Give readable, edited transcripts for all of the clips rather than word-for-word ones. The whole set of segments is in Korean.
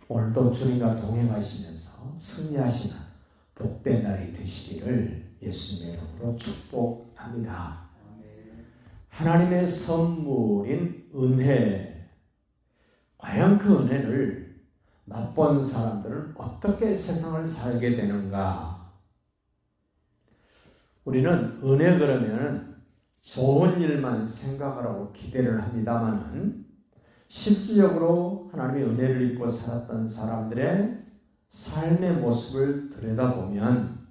오늘도 주님과 동행하시면서 승리하시는 복된 날이 되시기를 예수님의 이름으로 축복합니다. 하나님의 선물인 은혜, 과연 그 은혜를 맛본 사람들은 어떻게 세상을 살게 되는가? 우리는 은혜 그러면 좋은 일만 생각하라고 기대를 합니다만은 실질적으로 하나님의 은혜를 입고 살았던 사람들의 삶의 모습을 들여다보면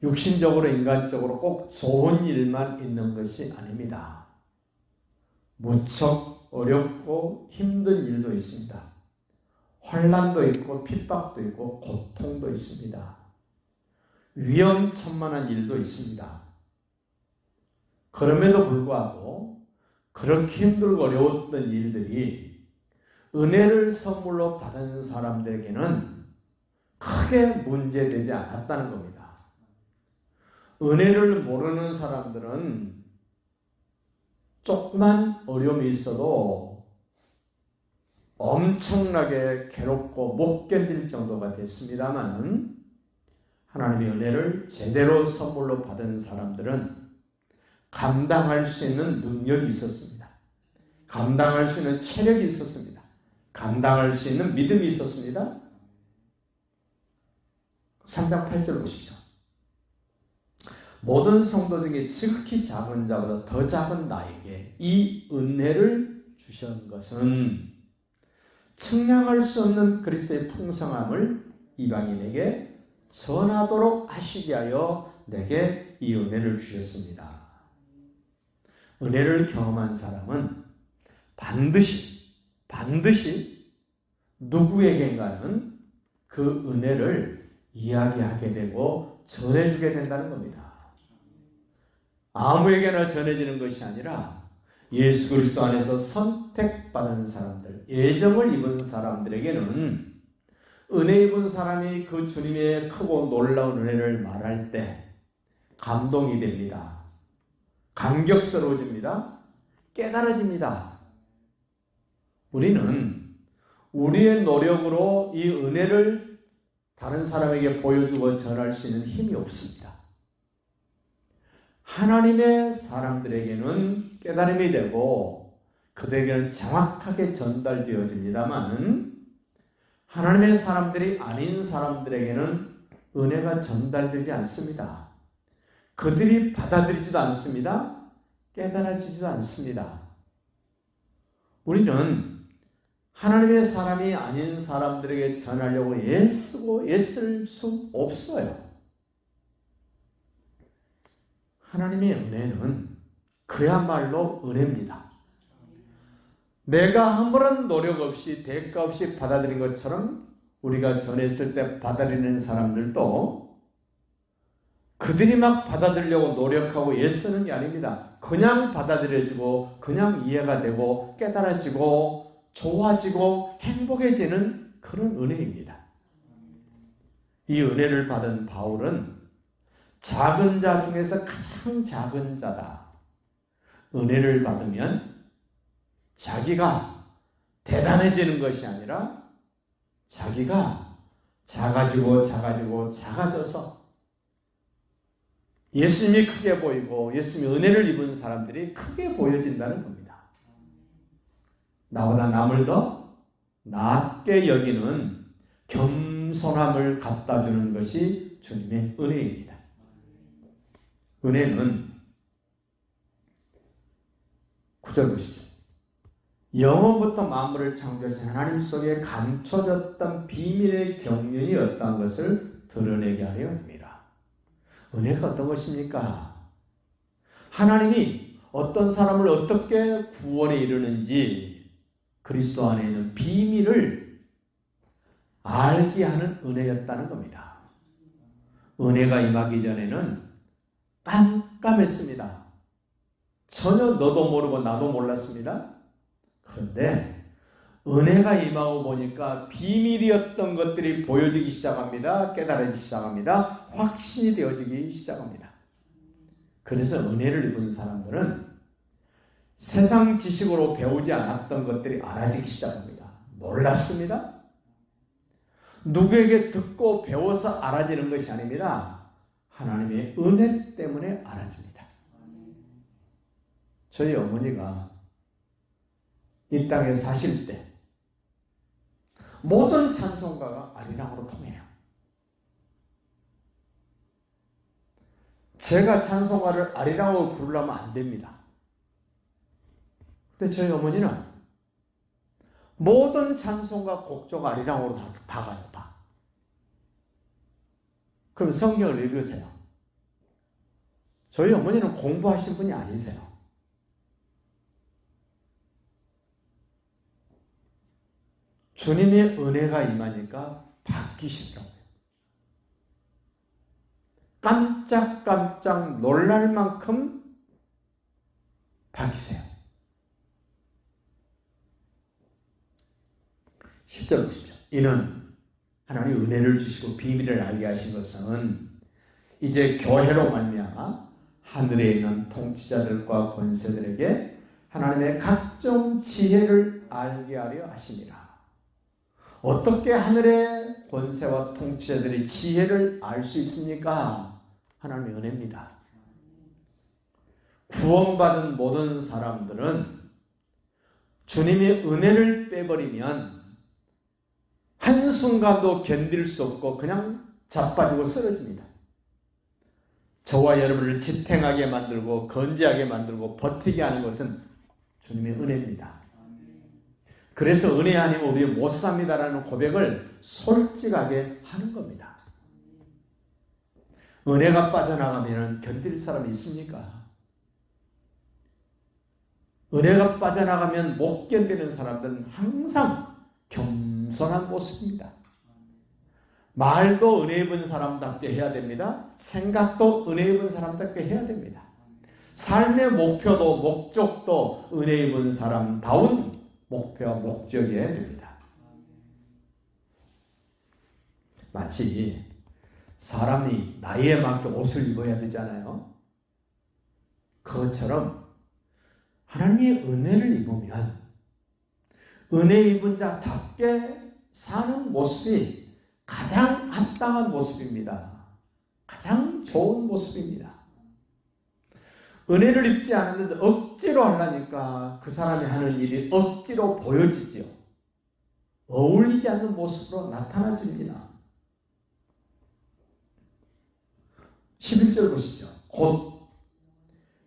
육신적으로 인간적으로 꼭 좋은 일만 있는 것이 아닙니다. 무척 어렵고 힘든 일도 있습니다. 환난도 있고 핍박도 있고 고통도 있습니다. 위험천만한 일도 있습니다. 그럼에도 불구하고 그렇게 힘들고 어려웠던 일들이 은혜를 선물로 받은 사람들에게는 크게 문제되지 않았다는 겁니다. 은혜를 모르는 사람들은 조그만 어려움이 있어도 엄청나게 괴롭고 못 견딜 정도가 됐습니다만 하나님의 은혜를 제대로 선물로 받은 사람들은 감당할 수 있는 능력이 있었습니다. 감당할 수 있는 체력이 있었습니다. 감당할 수 있는 믿음이 있었습니다. 3장 8절 보십시오. 모든 성도 중에 지극히 작은 자보다 더 작은 나에게 이 은혜를 주신 것은 측량할 수 없는 그리스도의 풍성함을 이방인에게 전하도록 하시게 하여 내게 이 은혜를 주셨습니다. 은혜를 경험한 사람은 반드시 누구에겐가는 그 은혜를 이야기하게 되고 전해주게 된다는 겁니다. 아무에게나 전해지는 것이 아니라 예수 그리스도 안에서 선택받은 사람들, 예정을 입은 사람들에게는 은혜 입은 사람이 그 주님의 크고 놀라운 은혜를 말할 때 감동이 됩니다. 감격스러워집니다. 깨달아집니다. 우리는 우리의 노력으로 이 은혜를 다른 사람에게 보여주고 전할 수 있는 힘이 없습니다. 하나님의 사람들에게는 깨달음이 되고 그들에게는 정확하게 전달되어집니다만 하나님의 사람들이 아닌 사람들에게는 은혜가 전달되지 않습니다. 그들이 받아들이지도 않습니다. 깨달아지지도 않습니다. 우리는 하나님의 사람이 아닌 사람들에게 전하려고 애쓰고 애쓸 수 없어요. 하나님의 은혜는 그야말로 은혜입니다. 내가 아무런 노력 없이 대가 없이 받아들인 것처럼 우리가 전했을 때 받아들이는 사람들도 그들이 막 받아들이려고 노력하고 애쓰는 게 아닙니다. 그냥 받아들여지고 그냥 이해가 되고 깨달아지고 좋아지고 행복해지는 그런 은혜입니다. 이 은혜를 받은 바울은 작은 자 중에서 가장 작은 자다. 은혜를 받으면 자기가 대단해지는 것이 아니라 자기가 작아져서 예수님이 크게 보이고 예수님의 은혜를 입은 사람들이 크게 보여진다는 겁니다. 나보다 남을 더 낮게 여기는 겸손함을 갖다 주는 것이 주님의 은혜입니다. 은혜는 9절 보시죠. 영원부터 만물을 창조하신 하나님 속에 감춰졌던 비밀의 경륜이 어떤 것을 드러내게 하려 합니다. 은혜가 어떤 것입니까? 하나님이 어떤 사람을 어떻게 구원에 이르는지 그리스도 안에 있는 비밀을 알게 하는 은혜였다는 겁니다. 은혜가 임하기 전에는 깜깜했습니다. 전혀 너도 모르고 나도 몰랐습니다. 그런데 은혜가 임하고 보니까 비밀이었던 것들이 보여지기 시작합니다. 깨달아지기 시작합니다. 확신이 되어지기 시작합니다. 그래서 은혜를 입은 사람들은 세상 지식으로 배우지 않았던 것들이 알아지기 시작합니다. 놀랍습니다. 누구에게 듣고 배워서 알아지는 것이 아닙니다. 하나님의 은혜 때문에 알아집니다. 저희 어머니가 이 땅에 사실 때 모든 찬송가가 아리랑으로 통해요. 제가 찬송가를 아리랑으로 부르려면 안 됩니다. 근데 저희 어머니는 모든 찬송가 곡조가 아리랑으로 다 박아요. 그럼 성경을 읽으세요. 저희 어머니는 공부하신 분이 아니세요. 주님의 은혜가 임하니까 바뀌시더라고요. 깜짝깜짝 놀랄 만큼 바뀌세요. 10절 보시죠. 이는 하나님 은혜를 주시고 비밀을 알게 하신 것은 이제 교회로 말미암아 하늘에 있는 통치자들과 권세들에게 하나님의 각종 지혜를 알게 하려 하시니라. 어떻게 하늘의 권세와 통치자들이 지혜를 알 수 있습니까? 하나님의 은혜입니다. 구원받은 모든 사람들은 주님의 은혜를 빼버리면 한순간도 견딜 수 없고 그냥 자빠지고 쓰러집니다. 저와 여러분을 지탱하게 만들고 건재하게 만들고 버티게 하는 것은 주님의 은혜입니다. 그래서 은혜 아니면 우리 못 삽니다라는 고백을 솔직하게 하는 겁니다. 은혜가 빠져나가면 견딜 사람이 있습니까? 은혜가 빠져나가면 못 견디는 사람들은 항상 겸손한 모습입니다. 말도 은혜 입은 사람답게 해야 됩니다. 생각도 은혜 입은 사람답게 해야 됩니다. 삶의 목표도 목적도 은혜 입은 사람다운 목표와 목적이어야 됩니다. 마치 사람이 나이에 맞게 옷을 입어야 되잖아요. 그것처럼 하나님의 은혜를 입으면 은혜 입은 자답게 사는 모습이 가장 합당한 모습입니다. 가장 좋은 모습입니다. 은혜를 입지 않았는데 억지로 하려니까 그 사람이 하는 일이 억지로 보여지죠. 어울리지 않는 모습으로 나타나집니다. 11절 보시죠. 곧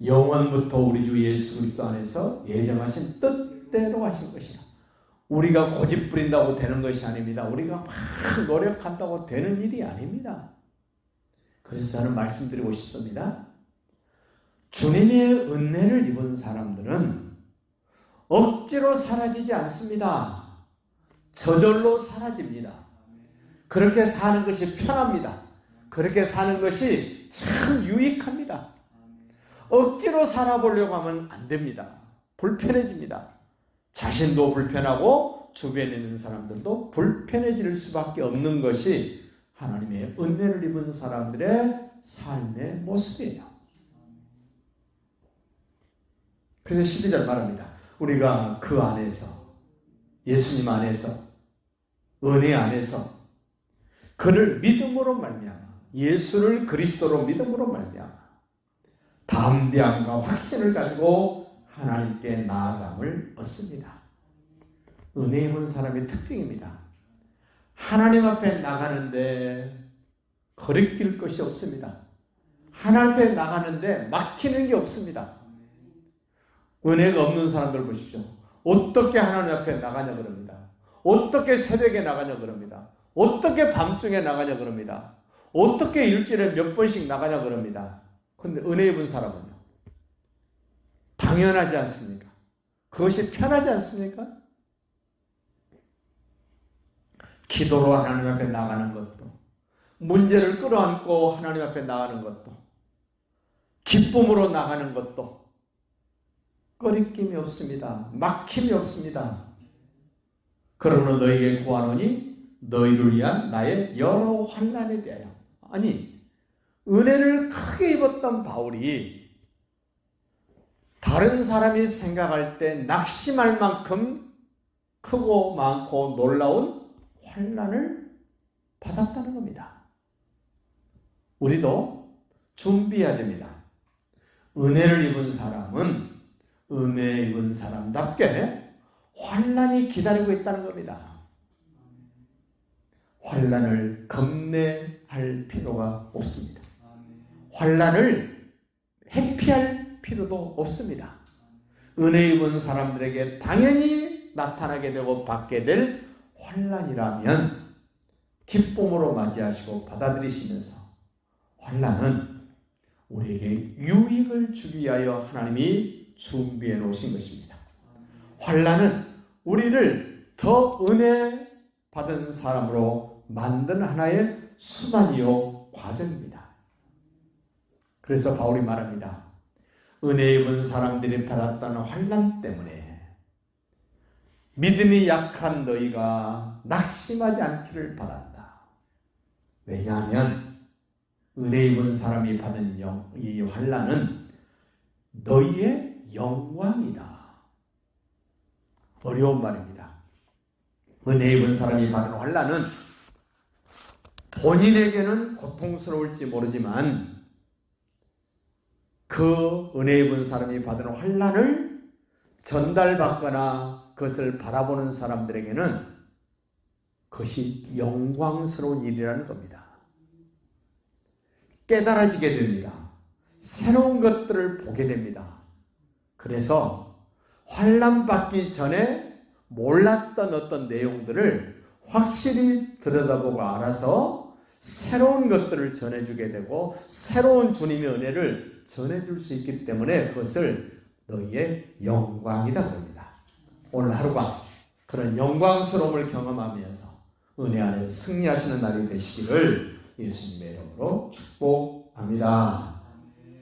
영원부터 우리 주 예수 그리스도 안에서 예정하신 뜻대로 하신 것이라. 우리가 고집 부린다고 되는 것이 아닙니다. 우리가 막 노력한다고 되는 일이 아닙니다. 그래서 저는 말씀드리고 싶습니다. 주님의 은혜를 입은 사람들은 억지로 사라지지 않습니다. 저절로 사라집니다. 그렇게 사는 것이 편합니다. 그렇게 사는 것이 참 유익합니다. 억지로 살아보려고 하면 안 됩니다. 불편해집니다. 자신도 불편하고 주변에 있는 사람들도 불편해질 수밖에 없는 것이 하나님의 은혜를 입은 사람들의 삶의 모습이에요. 그래서 12절 말합니다. 우리가 그 안에서, 예수님 안에서, 은혜 안에서 그를 믿음으로 말미암아, 예수를 그리스도로 믿음으로 말미암아 담대함과 확신을 가지고 하나님께 나아감을 얻습니다. 은혜 입은 사람의 특징입니다. 하나님 앞에 나가는데 거리낄 것이 없습니다. 하나님 앞에 나가는데 막히는 게 없습니다. 은혜가 없는 사람들 보십시오. 어떻게 하나님 앞에 나가냐 그럽니다. 어떻게 새벽에 나가냐 그럽니다. 어떻게 밤중에 나가냐 그럽니다. 어떻게 일주일에 몇 번씩 나가냐 그럽니다. 그런데 은혜 입은 사람은요, 당연하지 않습니까? 그것이 편하지 않습니까? 기도로 하나님 앞에 나가는 것도, 문제를 끌어안고 하나님 앞에 나가는 것도, 기쁨으로 나가는 것도 꺼리낌이 없습니다. 막힘이 없습니다. 그러므로 너에게 구하노니 너희를 위한 나의 여러 환난에 대하여. 아니, 은혜를 크게 입었던 바울이 다른 사람이 생각할 때 낙심할 만큼 크고 많고 놀라운 환난을 받았다는 겁니다. 우리도 준비해야 됩니다. 은혜를 입은 사람은 은혜 입은 사람답게 환난이 기다리고 있다는 겁니다. 환난을 겁내할 필요가 없습니다. 환난을 회피할 필요도 없습니다. 은혜 입은 사람들에게 당연히 나타나게 되고 받게 될 환난이라면 기쁨으로 맞이하시고 받아들이시면서 환난은 우리에게 유익을 주기 위하여 하나님이 준비해 놓으신 것입니다. 환난은 우리를 더 은혜 받은 사람으로 만드는 하나의 수단이요 과정입니다. 그래서 바울이 말합니다. 은혜 입은 사람들이 받았다는 환난 때문에 믿음이 약한 너희가 낙심하지 않기를 바란다. 왜냐하면 은혜 입은 사람이 받은 이 환난은 너희의 영광이다. 어려운 말입니다. 은혜 입은 사람이 받은 환난은 본인에게는 고통스러울지 모르지만 그 은혜 입은 사람이 받은 환난을 전달받거나 그것을 바라보는 사람들에게는 그것이 영광스러운 일이라는 겁니다. 깨달아지게 됩니다. 새로운 것들을 보게 됩니다. 그래서 환난 받기 전에 몰랐던 어떤 내용들을 확실히 들여다보고 알아서 새로운 것들을 전해주게 되고 새로운 주님의 은혜를 전해줄 수 있기 때문에 그것을 너희의 영광이다 그럽니다. 오늘 하루가 그런 영광스러움을 경험하면서 은혜 안에 승리하시는 날이 되시기를 예수님의 이름으로 축복합니다.